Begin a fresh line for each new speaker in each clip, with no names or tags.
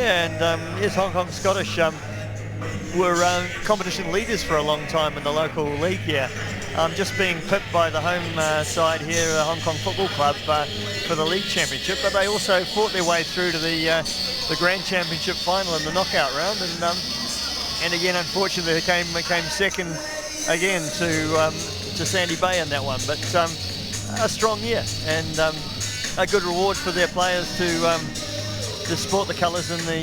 Yeah, and yes, Hong Kong Scottish were competition leaders for a long time in the local league here. Just being pipped by the home side here, Hong Kong Football Club, for the league championship, but they also fought their way through to the Grand Championship final in the knockout round, and again, unfortunately, they came second again to Sandy Bay in that one. But a strong year and a good reward for their players to sport the colours in the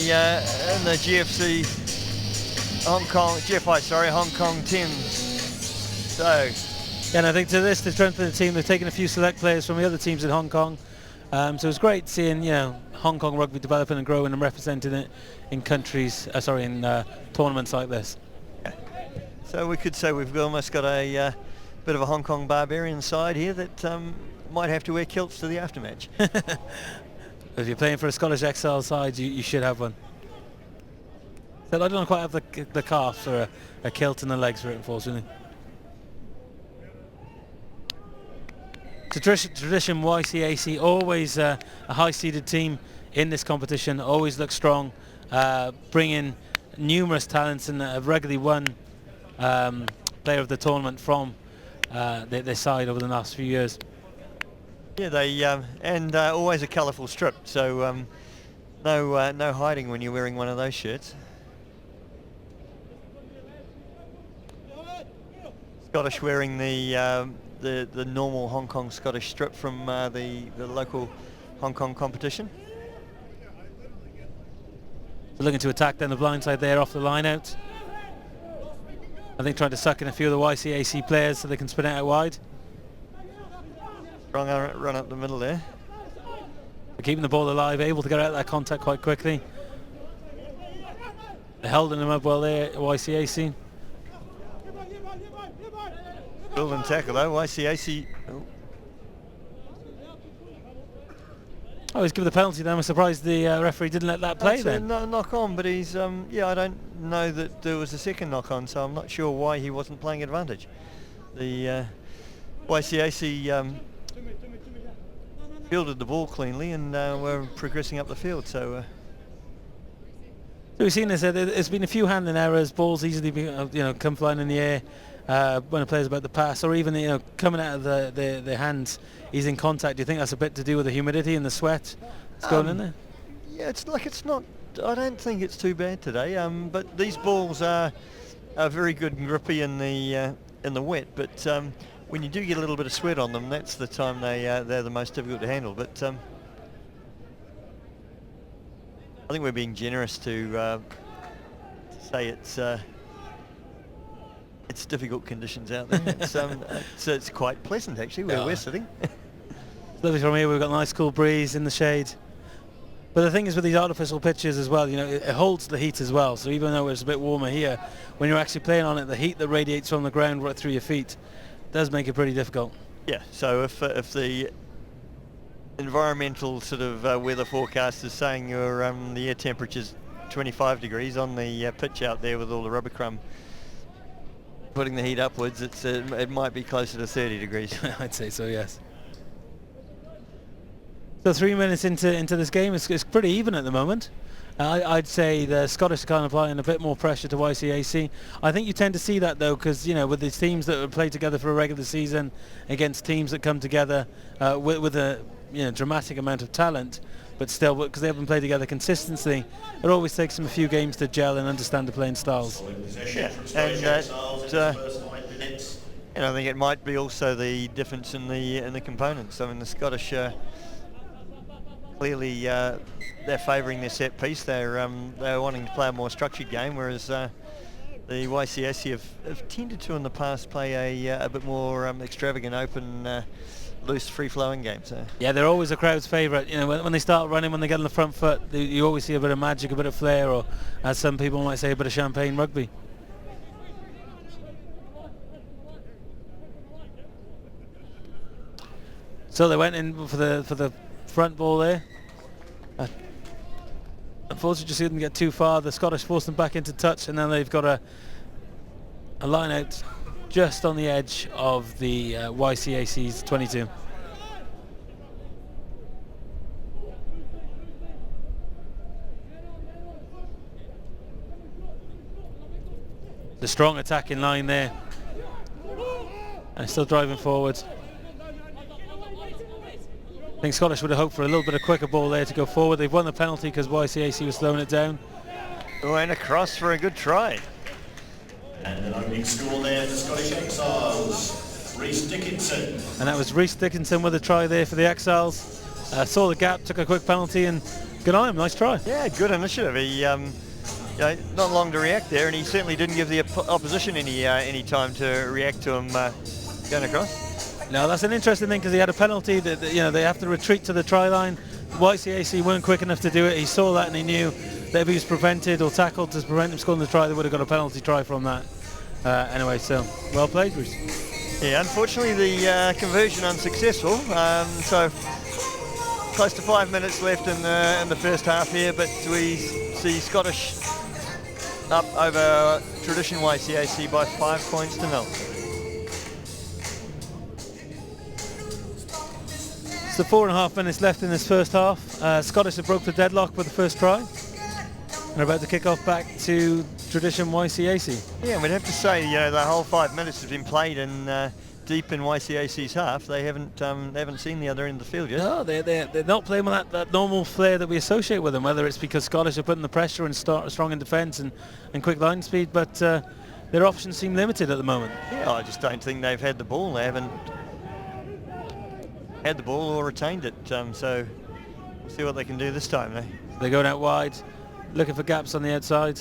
GFC GFI, Hong Kong 10s. So,
and I think to this, the strength of the team, they've taken a few select players from the other teams in Hong Kong. So it's great seeing, Hong Kong rugby developing and growing and representing it in countries, in tournaments like this.
So we could say we've almost got a bit of a Hong Kong barbarian side here that might have to wear kilts to the aftermatch.
If you're playing for a Scottish Exiles side, you should have one. So I don't quite have the calves or a kilt in the legs for it, unfortunately. Tradition YCAC, always a high-seeded team in this competition, always look strong, bring in numerous talents, and have regularly won player of the tournament from their side over the last few years.
Yeah, they and always a colourful strip, so no hiding when you're wearing one of those shirts. Scottish wearing the normal Hong Kong Scottish strip from the local Hong Kong competition.
So looking to attack down the blind side there off the line out. I think trying to suck in a few of the YCAC players so they can spin it out wide.
Strong run up the middle there.
They're keeping the ball alive, able to get out of that contact quite quickly. They're holding them up well there, YCAC.
Build and tackle though, YCAC.
Oh, he's given the penalty then. I'm surprised the referee didn't let that play then.
No, knock on, but he's, I don't know that there was a second knock on, so I'm not sure why he wasn't playing advantage. The YCAC fielded the ball cleanly and were progressing up the field, so...
So we've seen this, there's been a few handling errors, balls easily come flying in the air when a player's about to pass, or even coming out of the hands, he's in contact. Do you think that's a bit to do with the humidity and the sweat that's going in there?
Yeah, it's not, I don't think it's too bad today, but these balls are very good and grippy in the wet, but when you do get a little bit of sweat on them, that's the time they're the most difficult to handle. But I think we're being generous to say it's difficult conditions out there. It's quite pleasant actually where we're sitting.
Lovely from here. We've got a nice cool breeze in the shade. But the thing is with these artificial pitches as well, it holds the heat as well. So even though it's a bit warmer here, when you're actually playing on it, the heat that radiates from the ground right through your feet does make it pretty difficult.
Yeah. So if the environmental sort of weather forecast is saying the air temperature's 25 degrees on the pitch out there with all the rubber crumb putting the heat upwards, it might be closer to 30 degrees.
I'd say so, yes. So 3 minutes into this game, it's pretty even at the moment. I'd say the Scottish are kind of applying a bit more pressure to YCAC. I think you tend to see that though, because with these teams that play together for a regular season against teams that come together with a dramatic amount of talent, but still because they haven't played together consistently, it always takes them a few games to gel and understand the playing styles.
Yeah, and I think it might be also the difference in the components. I mean, the Scottish clearly they're favouring their set piece. They're wanting to play a more structured game, whereas the YCAC have tended to in the past play a bit more extravagant, open, loose, free-flowing game. So
yeah, they're always a crowd's favourite. When they start running, when they get on the front foot, you always see a bit of magic, a bit of flair, or as some people might say, a bit of champagne rugby. So they went in for the front ball there. Unfortunately, just didn't get too far. The Scottish forced them back into touch, and then they've got a line out just on the edge of the YCAC's 22. The strong attacking line there. And still driving forward. I think Scottish would have hoped for a little bit of quicker ball there to go forward. They've won the penalty because YCAC was slowing it down.
Oh, and across for a good try.
And an opening score there for Scottish Exiles, Rhys Dickinson.
And that was Rhys Dickinson with a try there for the Exiles. Saw the gap, took a quick penalty, and good on him, nice try.
Yeah, good initiative. He, not long to react there, and he certainly didn't give the opposition any time to react to him going across.
No, that's an interesting thing because he had a penalty that they have to retreat to the try line. YCAC weren't quick enough to do it. He saw that and he knew that if he was prevented or tackled to prevent him scoring the try, they would have got a penalty try from that. Anyway, so well played, Rhys.
Yeah, unfortunately the conversion unsuccessful. So close to 5 minutes left in the first half here, but we see Scottish up over Tradition YCAC by 5 points to 0.
So 4.5 minutes left in this first half. Scottish have broke the deadlock with the first try. They're about to kick off back to Tradition YCAC.
Yeah, we'd have to say, the whole 5 minutes has been played in deep in YCAC's half. They haven't seen the other end of the field yet.
No, they're not playing with that normal flair that we associate with them, whether it's because Scottish are putting the pressure and strong in defence and quick line speed, but their options seem limited at the moment.
Yeah, I just don't think they've had the ball. They haven't had the ball or retained it, so we'll see what they can do this time.
They're going out wide, looking for gaps on the outside.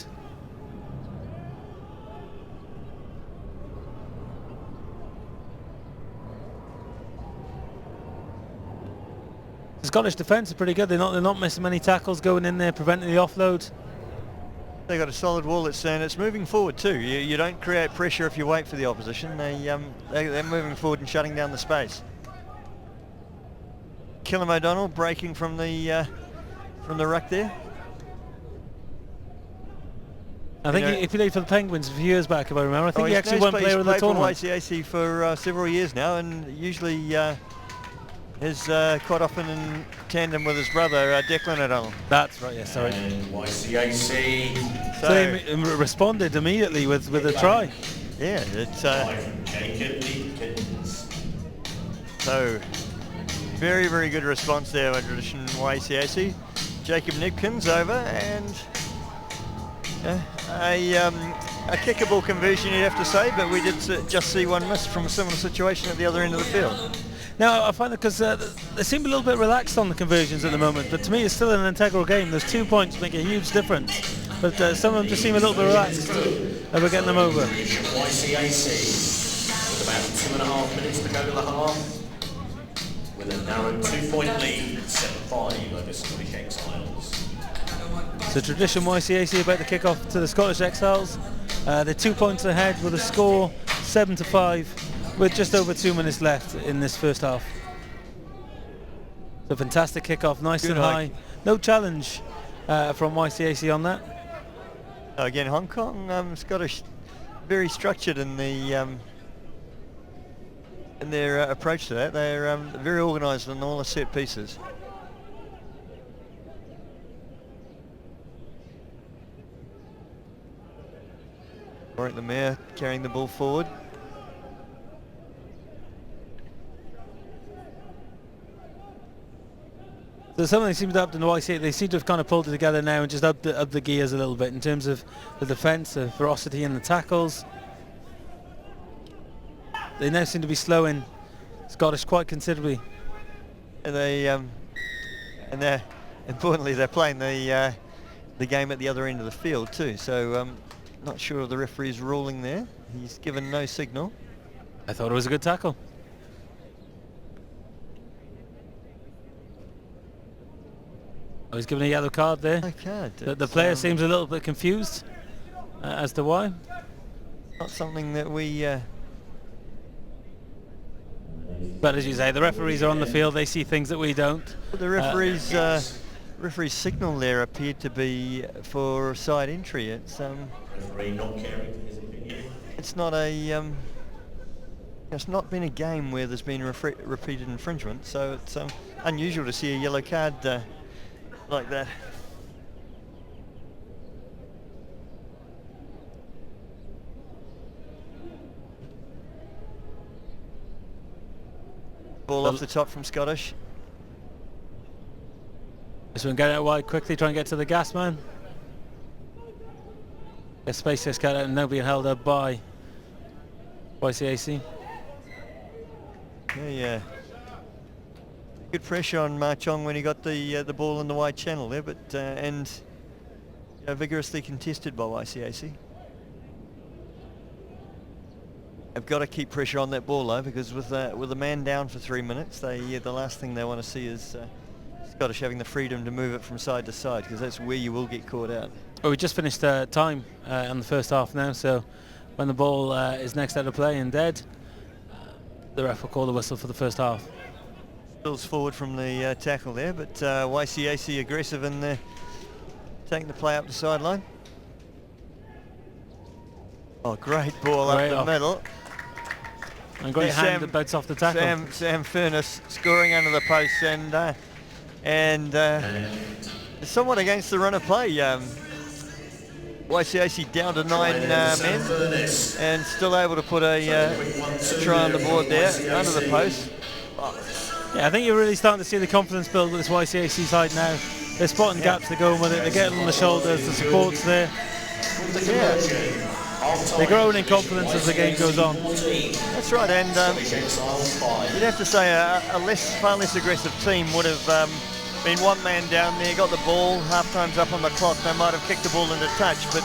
The Scottish defence is pretty good. They're not missing many tackles, going in there, preventing the offload.
They've got a solid wall that's and it's moving forward too. You don't create pressure if you wait for the opposition. They're moving forward and shutting down the space. Killam O'Donnell breaking from the ruck there.
I think he played for the Penguins a few years back, if I remember. I think he actually won player of the tournament.
He's played for YCAC for several years now, and usually is quite often in tandem with his brother Declan O'Donnell.
That's right. Yeah, sorry.
And YCAC.
So he responded immediately with a try.
Yeah, it's so very, very good response there by Tradition YCAC. Jacob Nipkins over, and a kickable conversion, you'd have to say, but we did just see one miss from a similar situation at the other end of the field.
Now, I find that because they seem a little bit relaxed on the conversions at the moment, but to me it's still an integral game. There's 2 points make a huge difference, but some of them just seem a little bit relaxed, and we're getting them over.
YCAC with about 2.5 minutes to go to the half, with a narrow 2-point lead, 7-5 over Scottish Exiles.
So Tradition YCAC about to kick off to the Scottish Exiles. They're 2 points ahead with a score 7-5, with just over 2 minutes left in this first half. So fantastic kick-off, nice and high. No challenge from YCAC on that.
Again, Hong Kong, Scottish, very structured in their approach to that. They're very organised in all the set pieces. Warwick the Mayor carrying the ball forward.
So something seems to have done to YCAC. They seem to have kind of pulled it together now and just up the gears a little bit in terms of the defence, the ferocity in the tackles. They now seem to be slowing Scottish quite considerably.
And they're importantly they're playing the game at the other end of the field too. So not sure of the referee's ruling there. He's given no signal.
I thought it was a good tackle. Oh, he's given a yellow card there.
Okay.
The player seems a little bit confused as to why.
Not something that we...
But as you say, the referees are on the field. They see things that we don't.
The referee's signal there appeared to be for side entry. It's
Referee not caring for his opinion.
it's not a it's not been a game where there's been repeated infringement, so it's unusual to see a yellow card like that. Ball off the top from Scottish.
This one get out wide quickly, try and get to the gas man. Get space just cut out and now being held up by YCAC.
Yeah. Good pressure on Ma Chong when he got the ball in the wide channel there, but and vigorously contested by YCAC. They've got to keep pressure on that ball though, because with a man down for 3 minutes, the last thing they want to see is Scottish having the freedom to move it from side to side, because that's where you will get caught out.
Well, we just finished time on the first half now, so when the ball is next out of play and dead, the ref will call the whistle for the first half.
Spills forward from the tackle there, but YCAC aggressive in there, taking the play up the sideline. Oh, great ball up the middle.
And great hand that bounces off the tackle.
Sam Furness scoring under the post, and somewhat against the run of play. YCAC down to 9 men and still able to put a try on the board there under the post.
Yeah, I think you're really starting to see the confidence build with this YCAC side now. They're spotting gaps, they're going with it, they're getting on the shoulders, the support's there.
Yeah.
They're growing in confidence as the game goes on.
That's right, and you'd have to say a far less aggressive team would have been one man down there, got the ball, half time's up on the clock, they might have kicked the ball into touch, but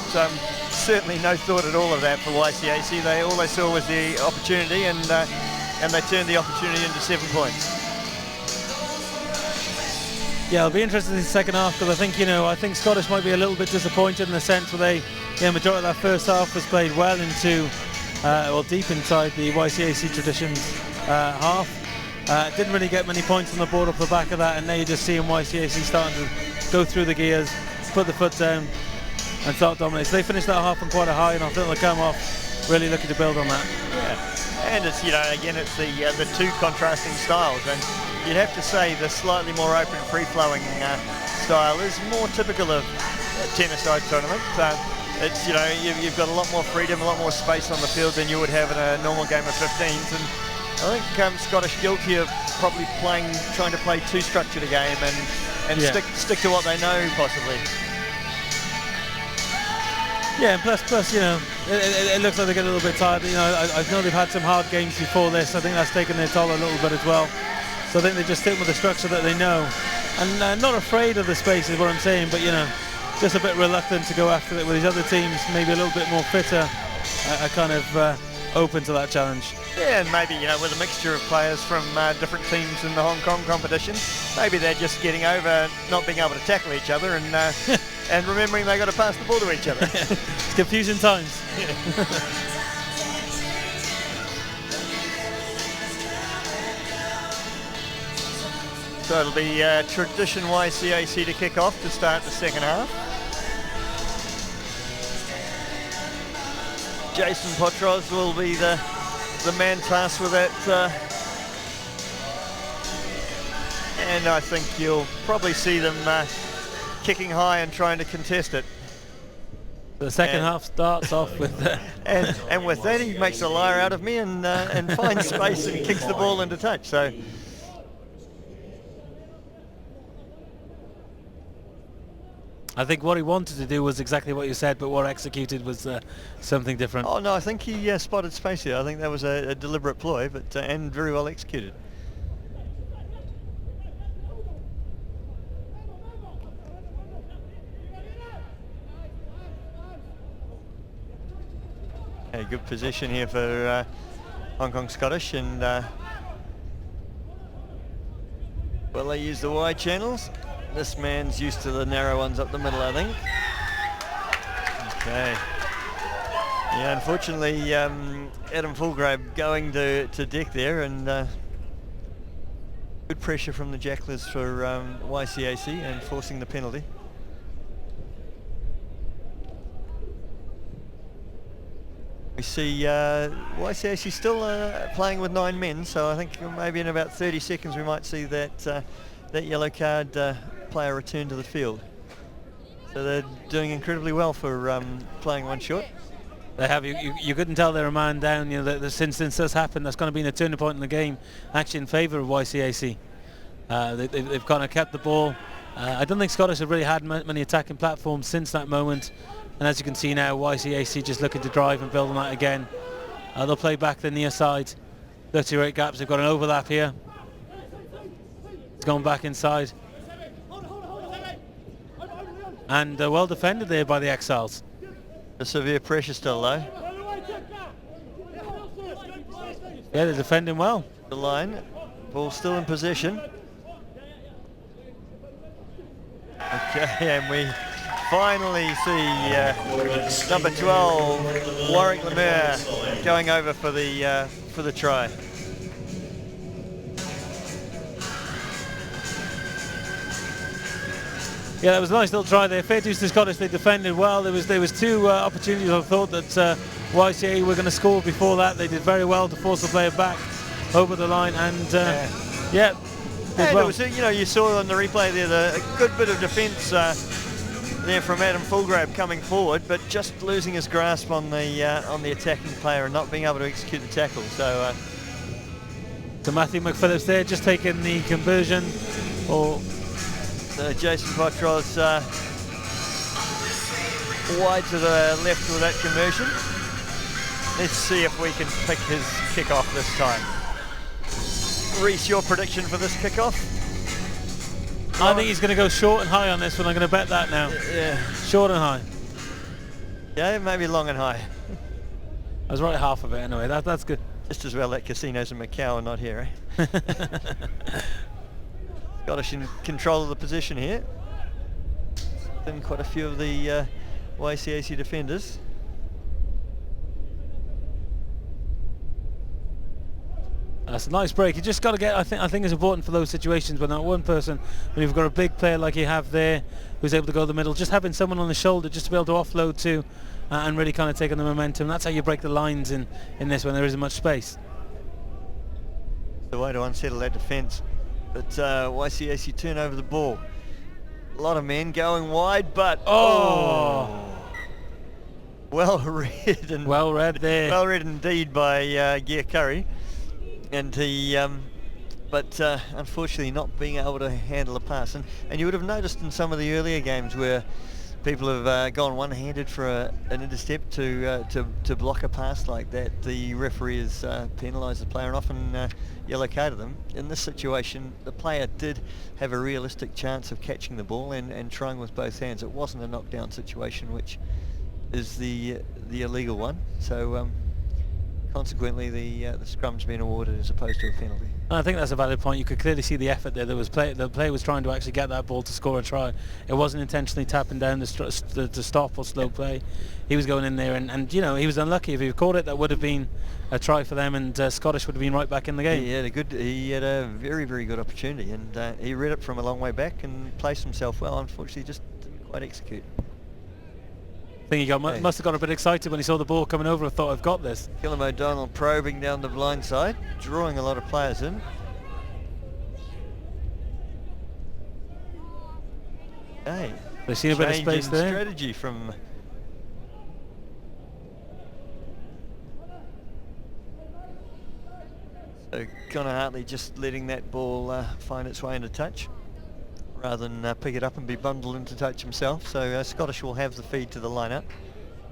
certainly no thought at all of that for YCAC. All they saw was the opportunity, and they turned the opportunity into 7 points.
Yeah, it'll be interesting in the second half, because I think Scottish might be a little bit disappointed in the sense where majority of that first half was played well into, deep inside the YCAC traditions half. Didn't really get many points on the board off the back of that, and now you're just seeing YCAC starting to go through the gears, put the foot down, and start dominating. So they finished that half on quite a high, and I think they'll come off really looking to build on that.
Yeah, and it's again it's the two contrasting styles, and you'd have to say the slightly more open, free-flowing style is more typical of a tennis-side tournament. It's you've got a lot more freedom, a lot more space on the field than you would have in a normal game of 15s, and I think Scottish guilty of probably trying to play too structured a game and stick to what they know possibly.
Yeah, and plus, it looks like they get a little bit tired. I know they've had some hard games before this. I think that's taken their toll a little bit as well. So I think they just stick with the structure that they know, and not afraid of the space is what I'm saying. But just a bit reluctant to go after it with these other teams, maybe a little bit more fitter. I kind of open to that challenge.
Yeah, and maybe with a mixture of players from different teams in the Hong Kong competition, maybe they're just getting over not being able to tackle each other and and remembering they got to pass the ball to each other.
It's confusion times.
So it'll be tradition YCAC to kick off to start the second half. Jason Potros will be the man tasked with that, and I think you'll probably see them kicking high and trying to contest it.
The second half starts off with
and with that he makes a liar out of me and finds space and kicks the ball into touch. So
I think what he wanted to do was exactly what you said, but what executed was something different.
Oh no, I think he spotted space here. I think that was a deliberate ploy, but and very well executed. Okay, good position here for Hong Kong Scottish, and well, they use the wide channels. This man's used to the narrow ones up the middle, I think. Okay. Yeah, unfortunately, Adam Fulgrave going to deck there, and good pressure from the Jacklers for YCAC and forcing the penalty. We see YCAC still playing with 9 men, so I think maybe in about 30 seconds we might see that yellow card player return to the field. So they're doing incredibly well for playing one shot.
They have. You couldn't tell they're a man down. You know, since this happened, that's going to be a turning point in the game, actually in favour of YCAC. They've kind of kept the ball. I don't think Scottish have really had many attacking platforms since that moment. And as you can see now, YCAC just looking to drive and build on that again. They'll play back the near side. 38 gaps. They've got an overlap here. It's going back inside. And well defended there by the Exiles.
The severe pressure still low.
Yeah, they're defending well.
The line, ball still in possession. Okay, and we finally see number 12, Warwick Lemaire, going over for the try.
Yeah, that was a nice little try there. Fair dues to Scottish, they defended well. There was two opportunities I thought that YCA were going to score before that. They did very well to force the player back over the line, and yeah.
And
well.
it was, you saw on the replay there a good bit of defence there from Adam Fulgrab coming forward, but just losing his grasp on the attacking player and not being able to execute the tackle. So
Matthew McPhillips there, just taking the conversion.
Jason Potros wide to the left with that conversion. Let's see if we can pick his kick-off this time. Reece, your prediction for this kick-off?
I think he's going to go short and high on this one. I'm going to bet that now.
Yeah.
Short and high.
Yeah, maybe long and high.
I was right half of it anyway. That's good.
Just as well that casinos in Macau are not here, eh? Scottish in control of the position here. Been quite a few of the YCAC defenders.
That's a nice break. You just got to get. I think it's important for those situations when that one person, when you've got a big player like you have there, who's able to go to the middle, just having someone on the shoulder just to be able to offload to, and really kind of take on the momentum. That's how you break the lines in this when there isn't much space.
The way to unsettle that defence. But YCAC turn over the ball. A lot of men going wide, but well read and
well read there.
Well read indeed by Gear Curry, and he, but unfortunately not being able to handle a pass. And you would have noticed in some of the earlier games where people have gone one-handed for an intercept to block a pass like that, the referee has penalised the player and often yellow carded them. In this situation, the player did have a realistic chance of catching the ball and trying with both hands. It wasn't a knockdown situation, which is the illegal one. So consequently, the scrum's been awarded as opposed to a penalty.
I think that's a valid point. You could clearly see the effort there. The player was trying to actually get that ball to score a try. It wasn't intentionally tapping down to stop or slow play. He was going in there, and he was unlucky. If he caught it, that would have been a try for them, and Scottish would have been right back in the game.
He had a very, very good opportunity, and he read it from a long way back and placed himself well. Unfortunately, just didn't quite execute.
I think he must have got a bit excited when he saw the ball coming over and thought, I've got this.
Gillum O'Donnell probing down the blind side, drawing a lot of players in. Hey,
they see a bit of space there.
Strategy from so Connor Hartley just letting that ball find its way into touch, rather than pick it up and be bundled into touch himself. So Scottish will have the feed to the lineup.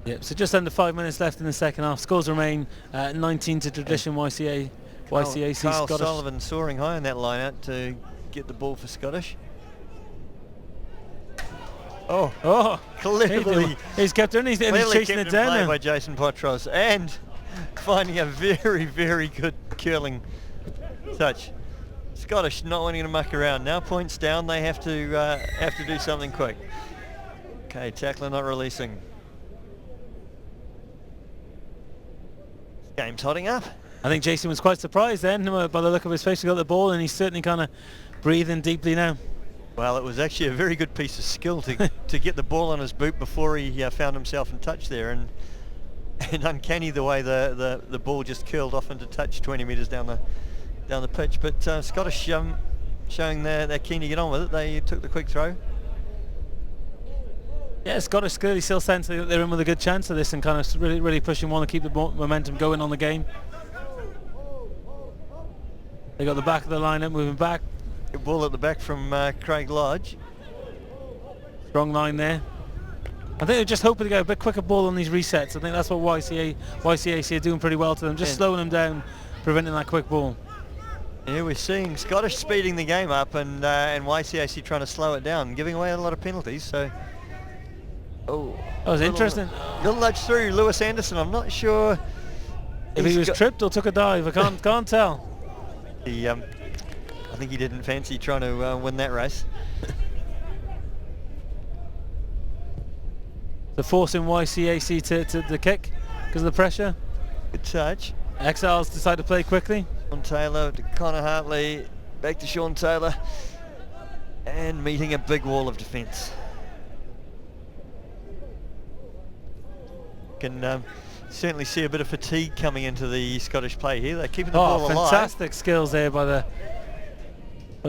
Yep, so just under 5 minutes left in the second half. Scores remain 19 to tradition YCAC
Kyle
Scottish.
Sullivan soaring high in that lineup to get the ball for Scottish. Clearly
he's kept it, and he's chasing it down now.
By Jason Potros, and finding a very, very good curling touch. Scottish not wanting to muck around. Now points down, they have to do something quick. Okay, tackler not releasing. Game's hotting up.
I think Jason was quite surprised then by the look of his face. He got the ball, and he's certainly kind of breathing deeply now.
Well, it was actually a very good piece of skill to get the ball on his boot before he found himself in touch there, and uncanny the way the ball just curled off into touch 20 metres down the pitch. But Scottish showing they're keen to get on with it. They took the quick throw.
Yeah, Scottish clearly still sensing that they're in with a good chance of this and kind of really pushing one to keep the momentum going on the game. They got the back of the lineup moving back.
Good ball at the back from Craig Lodge.
Strong line there. I think they're just hoping to get a bit quicker ball on these resets. I think that's what YCAC are doing pretty well to them, just slowing them down, preventing that quick ball.
Yeah, we're seeing Scottish speeding the game up and YCAC trying to slow it down, giving away a lot of penalties. So,
that was interesting.
Little nudge through Lewis Anderson. I'm not sure
if he was tripped or took a dive. I can't tell.
I think he didn't fancy trying to win that race.
The forcing YCAC to the kick because of the pressure.
Good touch.
Exiles decide to play quickly.
Sean Taylor to Connor Hartley, back to Sean Taylor, and meeting a big wall of defence. Can certainly see a bit of fatigue coming into the Scottish play here. They're keeping the ball alive.
Fantastic skills there by the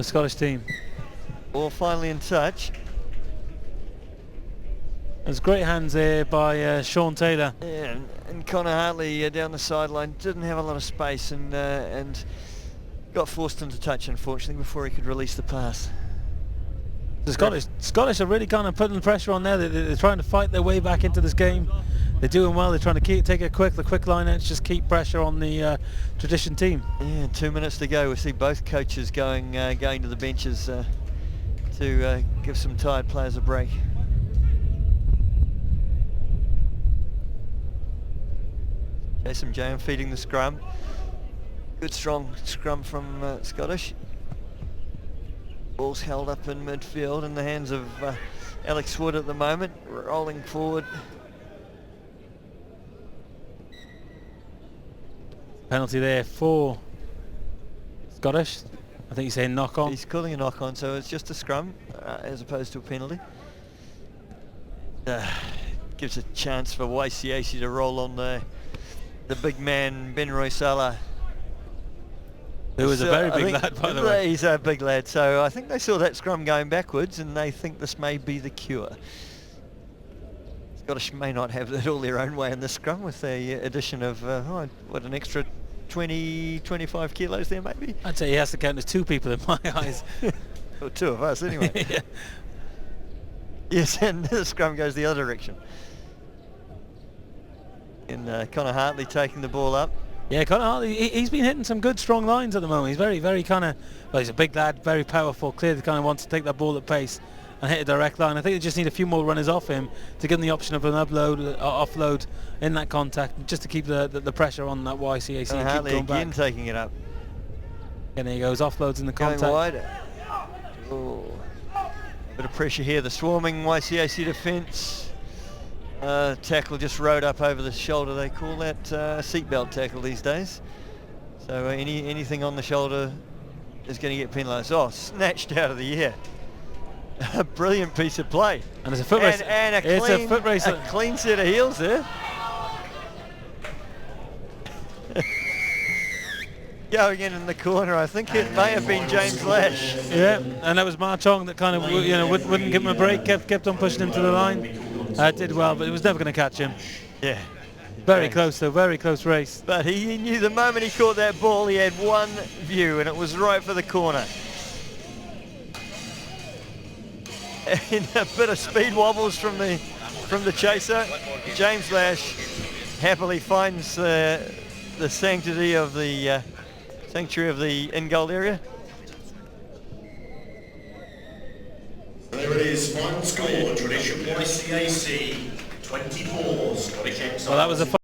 Scottish team.
Ball finally in touch.
There's great hands there by Sean Taylor.
Yeah, and Connor Hartley down the sideline didn't have a lot of space and got forced into touch, unfortunately, before he could release the pass.
The Scottish are really kind of putting the pressure on there. They're trying to fight their way back into this game. They're doing well. They're trying to take it quick. The quick line outs just keep pressure on the tradition team.
Yeah, 2 minutes to go. We see both coaches going to the benches to give some tired players a break. Jason James feeding the scrum. Good strong scrum from Scottish. Ball's held up in midfield in the hands of Alex Wood at the moment, rolling forward.
Penalty there for Scottish. I think he's saying knock on.
He's calling a knock on, so it's just a scrum as opposed to a penalty. Gives a chance for YCAC to roll on the big man, Ben Roy-Sala.
Who is a very big lad, by the way.
He's a big lad, so I think they saw that scrum going backwards and they think this may be the cure. Scottish may not have it all their own way in this scrum with the addition of, an extra 20-25 kilos there maybe?
I'd say he has to count as two people in my eyes.
Or two of us anyway.
Yeah.
Yes, and the scrum goes the other direction. And Connor Hartley taking the ball up.
Yeah, Connor Hartley, he's been hitting some good strong lines at the moment. He's very kind of, well, he's a big lad, very powerful, clearly kind of wants to take that ball at pace and hit a direct line. I think they just need a few more runners off him to give him the option of an offload in that contact, just to keep the pressure on that YCAC.
Connor Hartley
keep going
again
back.
taking it up.
And there he goes, offloads in the
Going
contact.
wide. Oh. Bit of pressure here, the swarming YCAC defence. Tackle just rode up over the shoulder. They call that seatbelt tackle these days. So anything on the shoulder is going to get penalised. Oh, snatched out of the air. A brilliant piece of play.
And it's a foot race.
And
It's a foot race.
A clean set of heels there. Going in the corner, I think it may have been James Lash.
Yeah, and that was Ma Chong that kind of wouldn't give him a break, kept on pushing him to the line. Did well, but it was never going to catch him.
Yeah.
Very close though, very close race.
But he knew the moment he caught that ball, he had one view, and it was right for the corner. And a bit of speed wobbles from the chaser. James Lash happily finds the sanctuary of the in-goal area.
There it is, final score, Tradition YCAC 24, Scottish Exiles.
Well, that was a